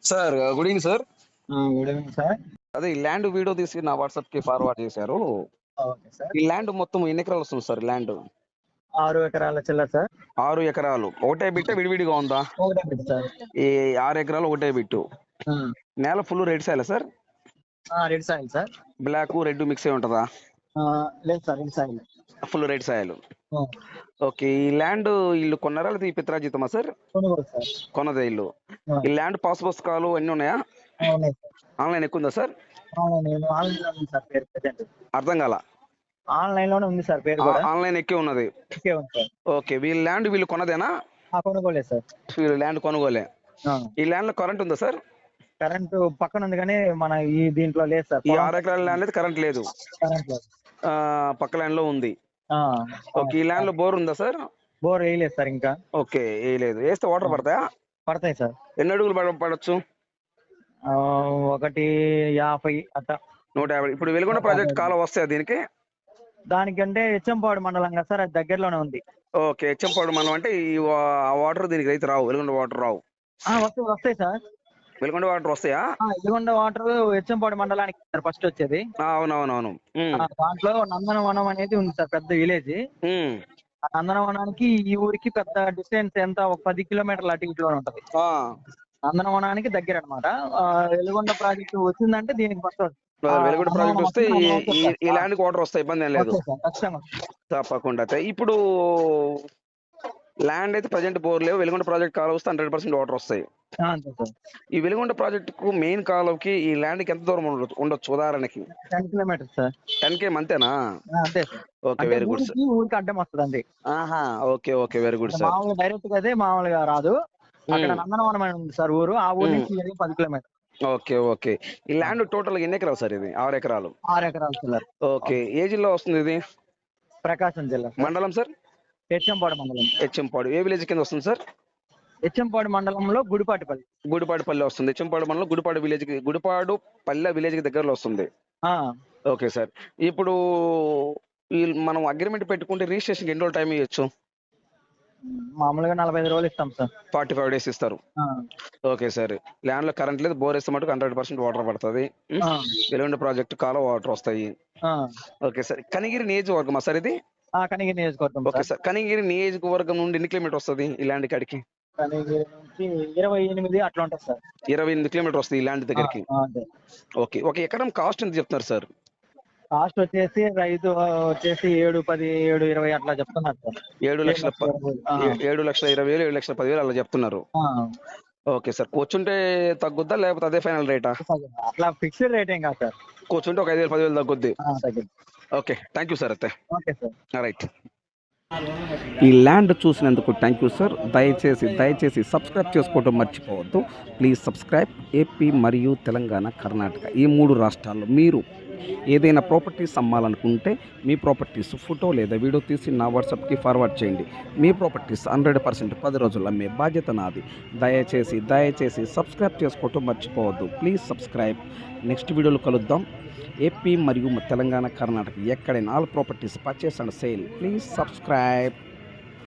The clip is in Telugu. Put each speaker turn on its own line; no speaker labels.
Sir good evening sir.
Good evening sir.
అదే ఈ ల్యాండ్ వీడియో తీసి నా వాట్సాప్ కి ఫార్వర్డ్ చేశారు.
Okay sir.
ఈ ల్యాండ్ మొత్తం ఎన్ని ఎకరాలు వస్తుంది సార్? ల్యాండ్
6 ఎకరాల చిల్లర సార్.
6 ఎకరాలు ఒకటే బిట్ట విడివిడిగా ఉందా?
ఒకటే బిట్ సార్.
ఈ 6 ఎకరాలు ఒకటే బిట్టు. నేల full red soil sir?
Red soil sir.
Black red mix అయి ఉంటుందా?
లేదు sir, red soil.
Full red soil. Okay. ఈ ల్యాండ్ ఇల్లు కొన్నారా లేదా ఈ పిత్రాజితమా సార్?
కొనుగోలు సార్.
కొన్నదే ఇల్లు. ఈ ల్యాండ్ పాస్ పుస్తకాలు అన్ని ఉన్నాయా?
ఉన్నాయి సార్.
ఆన్లైన్ ఎక్కువ ఉందా సార్?
నేను ఆన్లైన్ లో ఉంది సార్ పేరు ప్రెజెంట్.
అర్థం కాల.
ఆన్లైన్ లోనే ఉంది సార్ పేరు కూడా.
ఆన్లైన్ ఎక్కువ ఉన్నది.
ఓకే ఉంది సార్.
ఓకే. వీళ్ళ ల్యాండ్ వీళ్ళు కొన్నదేనా?
కొనుగోలే సార్.
వీళ్ళు ల్యాండ్ కొనుగోలే. ఈ ల్యాండ్ లో కరెంట్ ఉందా సార్?
కరెంట్ పక్కన ఉంది కానీ మన ఈ దీంట్లో లేదు సార్.
ఈ 6 ఎకరాల ల్యాండ్ అయితే కరెంట్ లేదు.
కరెంట్ లేదు.
పక్క ల్యాండ్ లో ఉంది. ఓకే. ఈ ల్యాండ్ లో బోర్ ఉందా సార్?
బోర్ వేయలేదు సార్ ఇంకా.
ఓకే. వేయలేదు. వేస్తే వాటర్ పడతాయా?
పడతాయి సార్.
ఎన్ని అడుగులు పడొచ్చు?
150 అట్లా.
150. ఇప్పుడు వెలుగొండ ప్రాజెక్ట్ కాలం వస్తాయా దీనికి?
దానికంటే హెచ్చంపాడు మండలం కదా సార్, అది దగ్గరలోనే ఉంది.
ఓకే. హెచ్చంపాడు మండలం అంటే ఈ వాటర్ దీనికి అయితే రావు, వెలుగొండ వాటర్ రావు.
వస్తాయి సార్.
వెలుగొండ వాటర్ వస్తాయా?
వెలుగొండ వాటర్ హెచ్చంపాడు మండలానికి సార్ ఫస్ట్ వచ్చేది.
అవునవునవును.
దాంట్లో నందనవనం అనేది ఉంది సార్, పెద్ద విలేజ్. ఆ నందనవనానికి ఈ ఊరికి పెద్ద డిస్టెన్స్ ఎంత, ఒక 10 కిలోమీటర్ల అటు ఇటులో ఉంటది. నందనవనానికి దగ్గర అనమాట. వెలుగొండ ప్రాజెక్టు వచ్చిందంటే దీనికి ఫస్ట్
వెలుగొండ ప్రాజెక్ట్ వస్తే ఈ ల్యాండ్ వాటర్ వస్తాయి, ఇబ్బంది ఏం లేదు. తప్పకుండా. ఇప్పుడు ల్యాండ్ అయితే ప్రజెంట్ బోర్ లేవు, వెలుగొండ ప్రాజెక్ట్ కాలువ వస్తే 100% వాటర్ వస్తాయి. ఈ వెలుగొండ ప్రాజెక్ట్ కు మెయిన్ కాలువకి ఈ ల్యాండ్ కి ఎంత దూరం ఉండొచ్చు? ఉదాహరణకి
10 కిలోమీటర్స్ సార్.
10 km అంతేనా?
అంతే.
ఓకే. Very good sir.
ఊరికి అడ్డం వస్తుంది అంతే.
Okay. Okay. Very good sir.
మామూలుగా డైరెక్ట్ గా అదే మామూలుగా రాదు. అక్కడ నందనవనం అని ఉంది సార్ ఊరు, ఆ ఊరు నుంచి 10 కిలోమీటర్లు.
ఓకే. ఓకే. ఈ ల్యాండ్ టోటల్ ఎన్ని ఎకరాలు సార్? ఇది 6 ఎకరాలు.
6 ఎకరాలు సార్.
ఓకే. ఏ జిల్లా వస్తుంది ఇది?
ప్రకాశం జిల్లా.
మండలం సార్?
హెచ్చంపాడు మండలం.
హెచ్చంపాడు. ఏ విలేజ్ కింద వస్తుంది సార్?
హెచ్చంపాడు మండలంలో గుడిపాటిపల్లి.
గుడిపాటిపల్లి వస్తుంది. హెచ్చంపాడు మండలం గుడిపాడు విలేజ్ కి, గుడిపాడు పల్లె విలేజ్ కి దగ్గరలో వస్తుంది. Okay sir. ఇప్పుడు మనం అగ్రిమెంట్ పెట్టుకుంటే రిజిస్ట్రేషన్ ఎన్ని రోజులు టైం ఇవ్వచ్చు?
మామూలుగా 45 రోజులు ఇస్తాం సార్.
45 days ఇస్తారు. Okay sir. ల్యాండ్ లో కరెంట్ లేదు, బోర్ వేస్తే మటుకు 100% వాటర్ పడుతుంది. వెలుగొండ ప్రాజెక్ట్ కాలువ వాటర్ వస్తాయి. Okay sir. కనిగిరి నియోజకవర్గమా సార్ ఇది?
కనిగిరి నియోజకవర్గం.
Okay sir. కనిగిరి నియోజకవర్గం నుండి ఎన్ని కిలోమీటర్ వస్తుంది ఈ ల్యాండ్ కాడికి?
కనిగిరి నుంచి 28 అట్లా ఉంటుంది సార్.
28 కిలోమీటర్ వస్తుంది ఈ ల్యాండ్ దగ్గరికి. ఓకే. ఒక ఎకరం కాస్ట్ ఎంత చెప్తున్నారు సార్?
కాస్ట్ వచ్చేసి రైతు వచ్చేసి 710, 720 అట్లా చెప్తున్నారు సార్.
7,20,000, 7,20,000, అలా చెప్తున్నారు. Okay sir. కూర్చుంటే తగ్గుద్దా లేకపోతే అదే ఫైనల్ రేటా?
అట్లా ఫిక్స్డ్ రేట్ ఏం కాదు సార్.
కూర్చుంటే ఒక 5,000, 10,000 తగ్గుద్ది. ఓకే. Thank you sir. అయితే
ఓకే సార్.
రైట్. ఈ ల్యాండ్ చూసినందుకు థ్యాంక్ యూ సార్. దయచేసి సబ్స్క్రైబ్ చేసుకోవడం మర్చిపోవద్దు. Please subscribe. ఏపీ మరియు తెలంగాణ, కర్ణాటక ఈ 3 రాష్ట్రాల్లో మీరు ఏదైనా ప్రాపర్టీస్ అమ్మాలనుకుంటే మీ ప్రాపర్టీస్ ఫోటో లేదా వీడియో తీసి నా వాట్సాప్కి ఫార్వర్డ్ చేయండి. మీ ప్రాపర్టీస్ 100% 10 రోజుల్లో అమ్మే బాధ్యత నాది. దయచేసి సబ్స్క్రైబ్ చేసుకోవటం మర్చిపోవద్దు. Please subscribe. నెక్స్ట్ వీడియోలో కలుద్దాం. ఏపీ మరియు తెలంగాణ, కర్ణాటక ఎక్కడైనా all properties purchase and sale. Please subscribe.